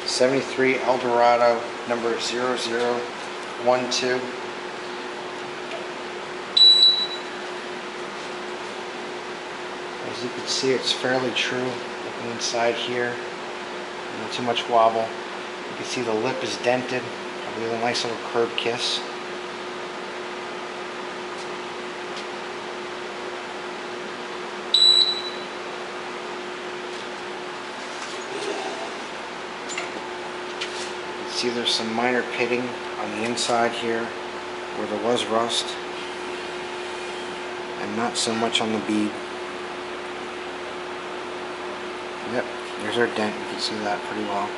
'73 Eldorado number 0012. As you can see, it's fairly true. Looking inside here, not too much wobble. You can see the lip is dented. Probably a nice little curb kiss. You can see there's some minor pitting on the inside here where there was rust, and not so much on the bead. Yep, there's our dent. You can see that pretty well.